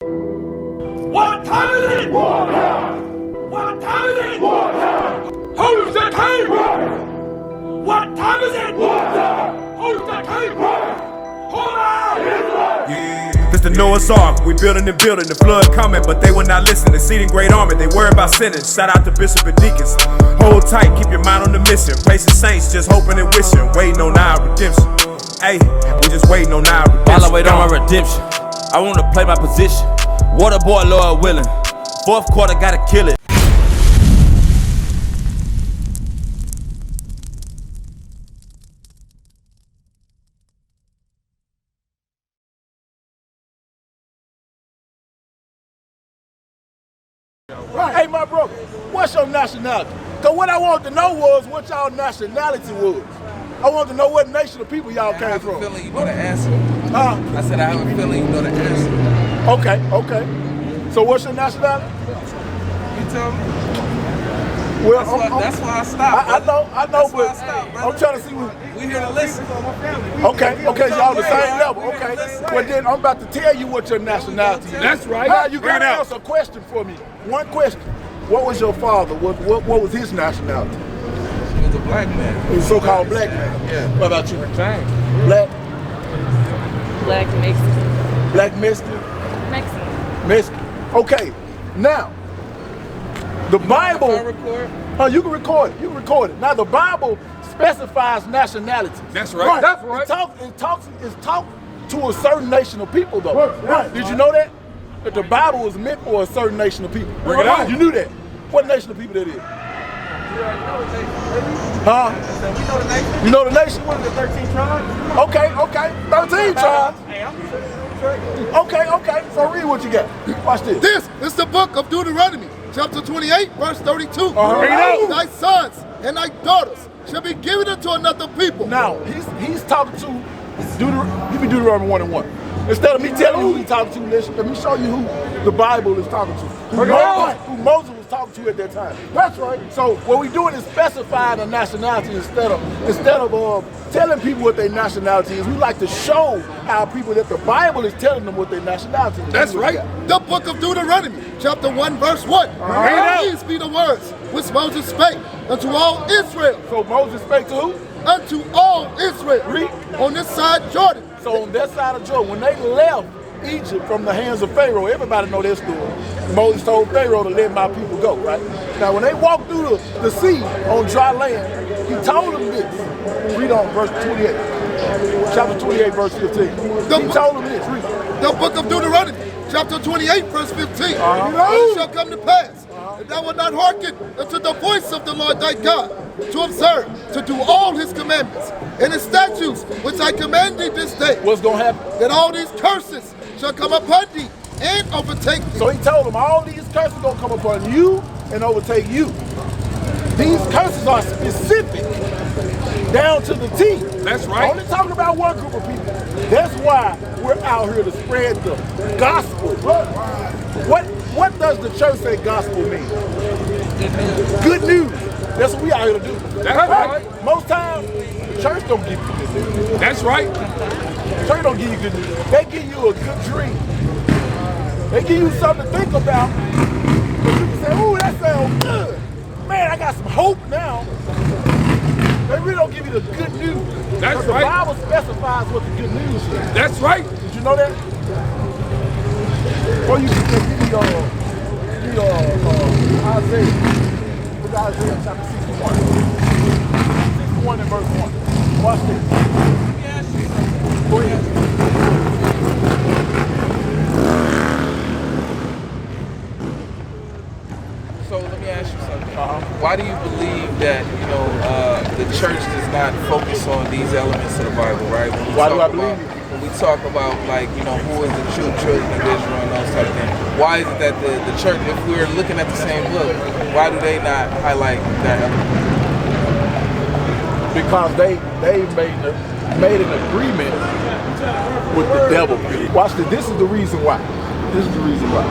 What time is it? War time! What time is it? War time! Who's the king? What time is it? War time! Who's the king? Hold on! Yeah. It's the Noah's Ark, we building and building, the flood coming, but they will not listen. Exceeding great army, they worry about sinning. Shout out to Bishop and Deacons. Hold tight, keep your mind on the mission. Patient saints, just hoping and wishing, waiting on our redemption. Hey, we just waiting on our redemption. While I wait on my redemption, I wanna play my position. Water boy, Lord willing. Fourth quarter, gotta kill it. Hey, my brother, what's your nationality? Because what I wanted to know was what y'all nationality was. I wanted to know what nation of people y'all came from. I have a feeling you know the answer. Huh? I said I have a feeling you know the answer. Okay. So what's your nationality? You tell me. Well, That's why I stopped. I know, That's but why I stopped, brother. I'm trying to see what. We here to listen. Okay, y'all the same level. Okay. Well, then I'm about to tell you what your nationality is. That's right. Now you Bring gotta it out. answer a question for me. One question. What was your father? What was his nationality? He was a black man. He was so-called black man. Yeah. What about you? Same. Black? Black Mexican. Black Mexican? Mexican. Okay. Now, the Bible. Can I record? You can record it. You can record it. Now the Bible specifies nationalities. That's right. That's right. It talks to a certain nation of people, though. Right. Did you know that? That the Bible was meant for a certain nation of people. Bring it out. You knew that. What nation of people that is? Huh? We know the nation. You know the nation? One of the 13 tribes. Okay. 13 tribes. Hey, I'm Okay. So read what you got. Watch this. This is the book of Deuteronomy, chapter 28, verse 32. Bring it out. Thy sons and thy daughters shall be given unto another people. Now, he's talking to give me Deuteronomy 1 and 1. Instead of me telling you who he's talking to, let me show you who the Bible is talking to. Who Moses was talking to at that time. That's right. So what we're doing is specifying a nationality instead of telling people what their nationality is. We like to show our people that the Bible is telling them what their nationality is. That's right. The book of Deuteronomy, chapter 1, verse 1. These be the words which Moses spake unto all Israel. So Moses spake to who? Unto all Israel. Read. On this side Jordan. So on that side of Jordan, when they left Egypt from the hands of Pharaoh, everybody know their story. Moses told Pharaoh to let my people go, right? Now when they walked through the sea on dry land, he told them this. Read on verse 28. Chapter 28, verse 15. He told them this. Read. The book of Deuteronomy, chapter 28, verse 15. It shall come to pass, that thou wilt not hearken unto the voice of the Lord thy God, to observe, to do all his commandments, and his statutes, which I command thee this day. What's going to happen? That all these curses shall come upon thee, and overtake thee. So he told them all these curses are going to come upon you and overtake you. These curses are specific, down to the T. That's right. Only talking about one group of people. That's why we're out here to spread the gospel. What does the church say gospel mean? Good news. That's what we out here to do. That's right. Most times, the church don't give you good news. That's right. The church don't give you good news. They give you a good dream. They give you something to think about. And you can say, ooh, that sounds good. Man, I got some hope now. They really don't give you the good news. That's right. right. The Bible specifies what the good news is. That's right. Did you know that? Or you can give me Isaiah. Look at Isaiah chapter 61. 61 and verse 1. Watch this. Go ahead. So let me ask you something. Why do you believe that, the church does not focus on these elements of the Bible, right? Why do I believe you? When we talk about, who is the true children of Israel and those type of things, why is it that the church, if we're looking at the same book, why do they not highlight that element? Because they made an agreement with the devil. Watch this. This is the reason why. This is the reason why.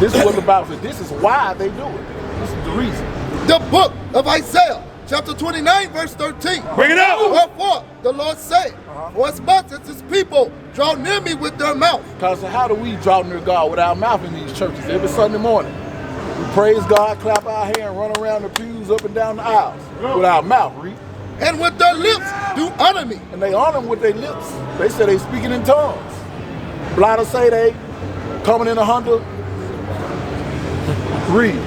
This is what the Bible says. This is why they do it. This is the reason. The book of Isaiah, chapter 29, verse 13. Bring it out. Wherefore, the Lord said, for as much as his people draw near me with their mouth. Because how do we draw near God with our mouth in these churches every Sunday morning? We praise God, clap our hand, run around the pews up and down the aisles with our mouth, read. And with their lips do honor me. And they honor him with their lips. They say they speaking in tongues. Blind say they coming in 100. Read.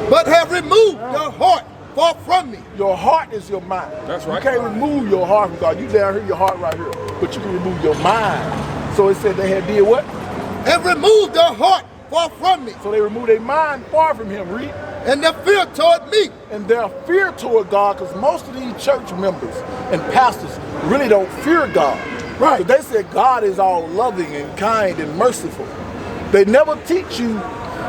But have removed your heart far from me. Your heart is your mind. That's right. You can't remove your heart from God. You down here, your heart right here. But you can remove your mind. So it said they had did what? And removed their heart far from me. So they removed their mind far from him, read. And their fear toward me. And their fear toward God, because most of these church members and pastors really don't fear God. Right. But they said God is all loving and kind and merciful. They never teach you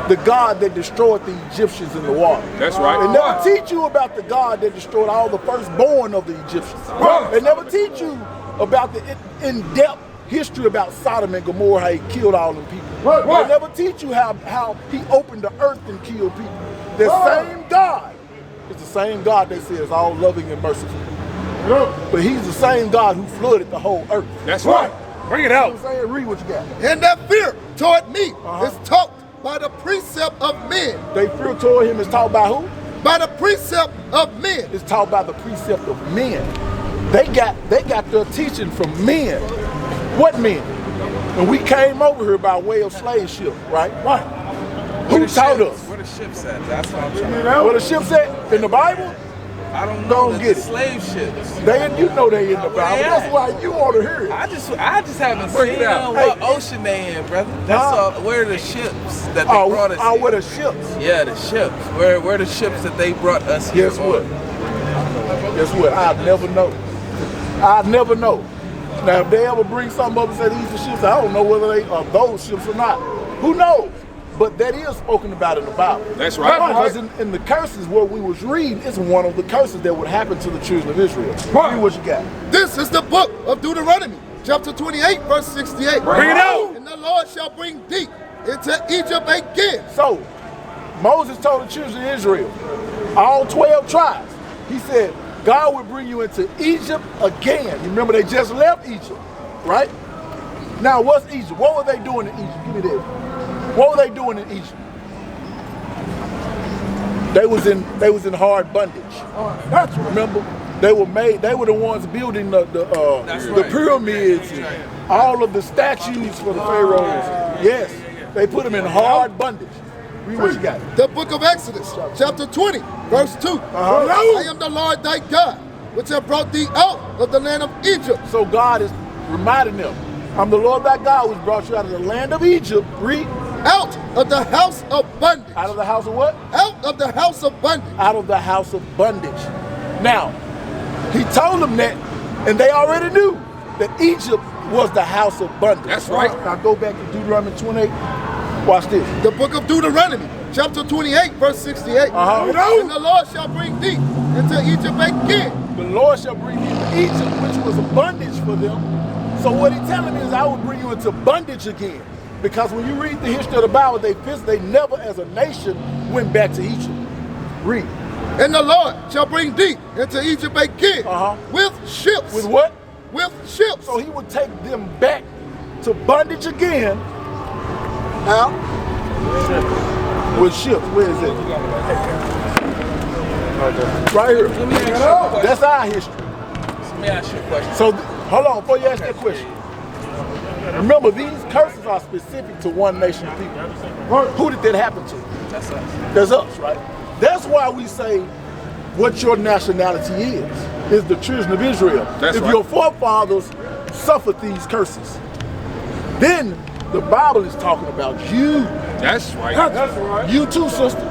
the God that destroyed the Egyptians in the water. That's right. They never teach you about the God that destroyed all the firstborn of the Egyptians. Right. They never teach you about the in-depth history about Sodom and Gomorrah, how he killed all them people. Right. They never teach you how he opened the earth and killed people. The same God is the same God they say is all loving and merciful. But he's the same God who flooded the whole earth. That's right. Bring it out. You know what I'm saying? Read what you got. And their fear toward me is taught by the precept of men. They fear toward him is taught by who? By the precept of men. It's taught by the precept of men. They got their teaching from men. What men? And we came over here by way of slave ship, right? Right. Who taught us? Where the ships at? That's what I'm trying to Where the ships at? In the Bible? I don't know. Don't the get it. Slave ships. You know they in the Bible. That's why you want to hear it. I just haven't Bring it seen out. what Hey. ocean they in, brother. That's all. Where are the ships that they brought us here? Where the ships? Yeah, the ships. Where the ships that they brought us here? Guess what? Guess what? I'd never know. I'd never know. Now, if they ever bring something up and say these are ships, I don't know whether they are those ships or not. Who knows? But that is spoken about in the Bible. That's right. Because in the curses, what we was reading, it's one of the curses that would happen to the children of Israel. Read what you got. This is the book of Deuteronomy, chapter 28, verse 68. Bring it out. And the Lord shall bring thee into Egypt again. So, Moses told the children of Israel, all 12 tribes, he said, God will bring you into Egypt again. You remember they just left Egypt, right? Now, what's Egypt? What were they doing in Egypt? Give me that. What were they doing in Egypt? They was in hard bondage. That's right. Remember, they were the ones building the pyramids and all of the statues for the pharaohs. Yes, they put them in hard bondage. Read what you got. The book of Exodus, chapter 20, verse 2. I am the Lord thy God, which have brought thee out of the land of Egypt. So God is reminding them, I'm the Lord thy God which brought you out of the land of Egypt. Read. Out of the house of bondage. Out of the house of what? Out of the house of bondage. Out of the house of bondage. Now, he told them that, and they already knew that Egypt was the house of bondage. That's right. Now go back to Deuteronomy 28. Watch this. The book of Deuteronomy, chapter 28, verse 68. And the Lord shall bring thee into Egypt again. The Lord shall bring you into Egypt, which was a bondage for them. So what he's telling me is I will bring you into bondage again. Because when you read the history of the Bible, they never as a nation went back to Egypt. Read. And the Lord shall bring thee into Egypt again with ships. With what? With ships. So he would take them back to bondage again. How? With ships. Where is it? Right here. Let me ask you a question. That's our history. Let me ask you a question. So, hold on, before you ask that question. Remember, these curses are specific to one nation of people. Who did that happen to? That's us. That's us, right? That's why we say what your nationality is the children of Israel. That's if right. your forefathers suffered these curses, then the Bible is talking about you. That's right. That's right. You too, sister.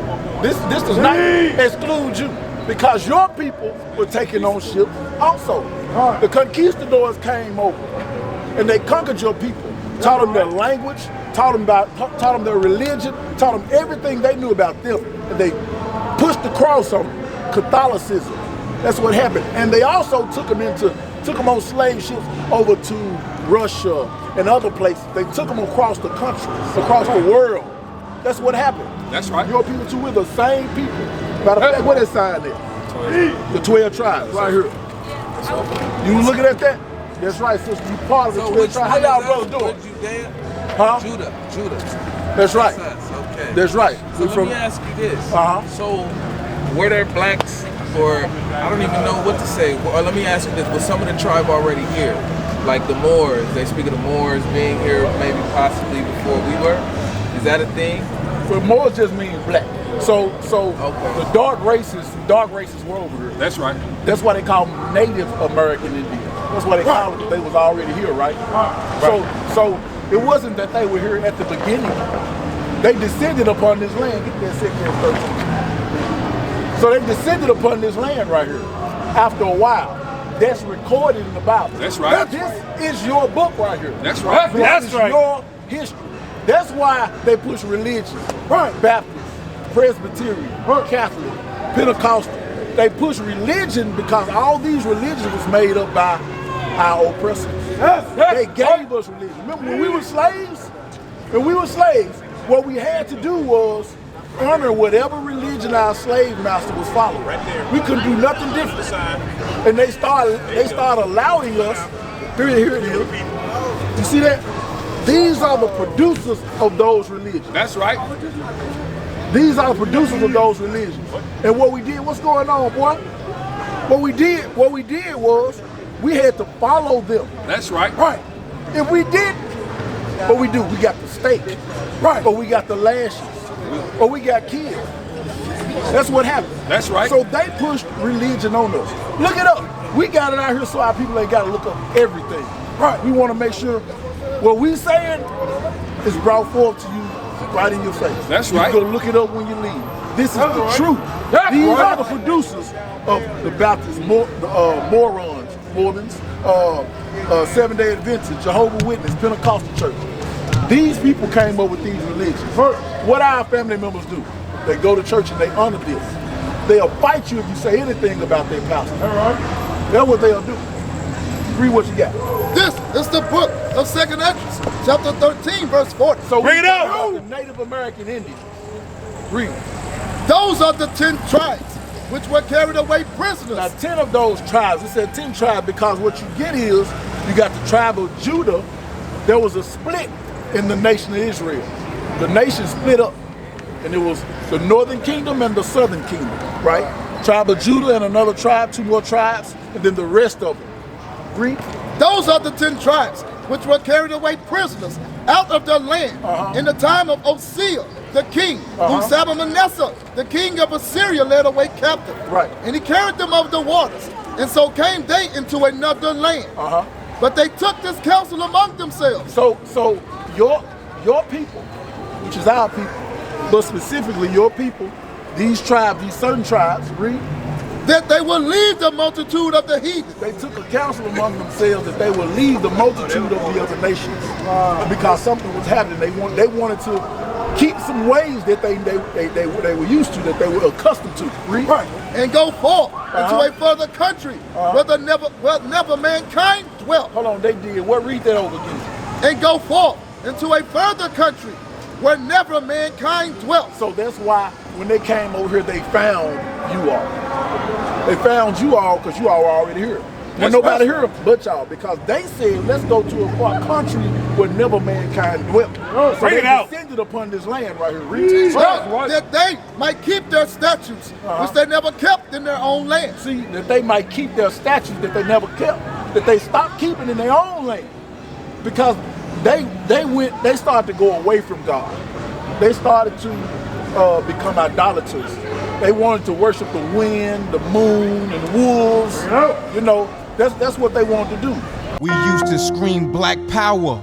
This does not exclude you. Because your people were taking on ships also. The conquistadors came over and they conquered your people, taught them their language, taught them their religion, taught them everything they knew about them. And they pushed the cross on them, Catholicism. That's what happened. And they also took them on slave ships over to Russia and other places. They took them across the country, across the world. That's what happened. That's right. Your people too, we're the same people. Matter of fact, what that sign there? The 12 tribes, right here. You looking at that? That's right, sister. You part of the 12 tribes. How y'all brothers doing? Judea? Huh? Judah. That's right. Okay. That's right. So let me ask you this. So were there blacks, or I don't even know what to say. Or let me ask you this: was some of the tribe already here? Like the Moors, they speak of the Moors being here maybe possibly before we were. Is that a thing? Well, Moors just means black. So the dark races were over here. That's right. That's why they call them Native American Indians. That's why they call it. They was already here, right? So it wasn't that they were here at the beginning. They descended upon this land. Get that 2 Corinthians 13. So they descended upon this land right here. After a while. That's recorded in the Bible. That's right. This is your book right here. That's right. This is your history. That's why they push religion. Right. Baptist, Presbyterian, Catholic, Pentecostal. They push religion because all these religions was made up by our oppressors. They gave us religion. Remember when we were slaves? What we had to do was honor whatever religion our slave master was following. Right there. We couldn't do nothing different. And they started allowing us. Here it is. You see that? These are the producers of those religions. That's right. These are the producers of those religions. And what we did, what's going on, boy? What we did was we had to follow them. That's right. Right. If we didn't, what we do? We got the stake. Right. Or we got the lashes. Or we got killed. That's what happened. That's right. So they pushed religion on us. Look it up. We got it out here so our people ain't got to look up everything. Right. We want to make sure what we saying is brought forth to you right in your face. That's right. You go look it up when you leave. This is the truth. These are the producers of the Baptists, Mormons, Seventh-day Adventists, Jehovah's Witness, Pentecostal church. These people came up with these religions. What our family members do, they go to church and they honor this. They'll fight you if you say anything about their pastor. That's what they'll do. Read what you got. This is the book of 2nd Esdras, chapter 13, verse 40. So bring it out. The Native American Indians. Read. Those are the 10 tribes which were carried away prisoners. Now 10 of those tribes, it said 10 tribes because what you get is, you got the tribe of Judah. There was a split in the nation of Israel. The nation split up. And it was the northern kingdom and the southern kingdom, right? Tribe of Judah and another tribe, 2 more tribes, and then the rest of them. Read. Those are the 10 tribes which were carried away prisoners out of their land in the time of Osea, the king, whom Salmanasseh, the king of Assyria, led away captive. Right. And he carried them over the waters, and so came they into another land. But they took this counsel among themselves. So your people, which is our people, but specifically your people, these tribes, these certain tribes, read. That they will leave the multitude of the heathen. They took a counsel among themselves that they would leave the multitude of the other nations because something was happening. They wanted to keep some ways that they were used to, that they were accustomed to. Read. Right. And go forth into a further country where never mankind dwelt. Hold on, they did. What? Read that over again. And go forth into a further country where never mankind dwelt. So that's why when they came over here, they found you all. They found you all because you all were already here. When nobody here but y'all, because they said, let's go to a far country where never mankind dwelt. So they descended upon this land right here. Read. That they might keep their statutes, which they never kept in their own land. See, that they might keep their statutes that they never kept, that they stopped keeping in their own land. Because they started to go away from God. They started to become idolaters. They wanted to worship the wind, the moon, and the wolves. You know, that's what they wanted to do. We used to scream black power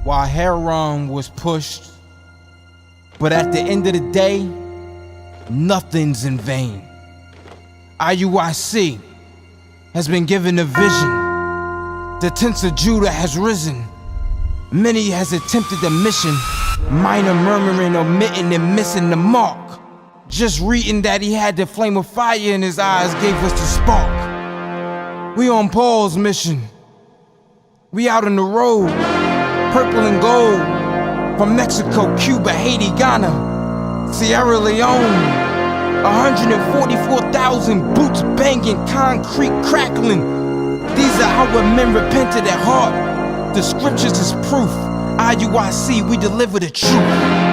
while Heron was pushed. But at the end of the day, nothing's in vain. IUIC has been given a vision. The tents of Judah has risen. Many has attempted the mission, minor murmuring, omitting, and missing the mark. Just reading that he had the flame of fire in his eyes gave us the spark. We on Paul's mission. We out on the road, purple and gold, from Mexico, Cuba, Haiti, Ghana, Sierra Leone, 144,000 boots banging, concrete crackling. These are our men repented at heart. The scriptures is proof. IUIC, we deliver the truth.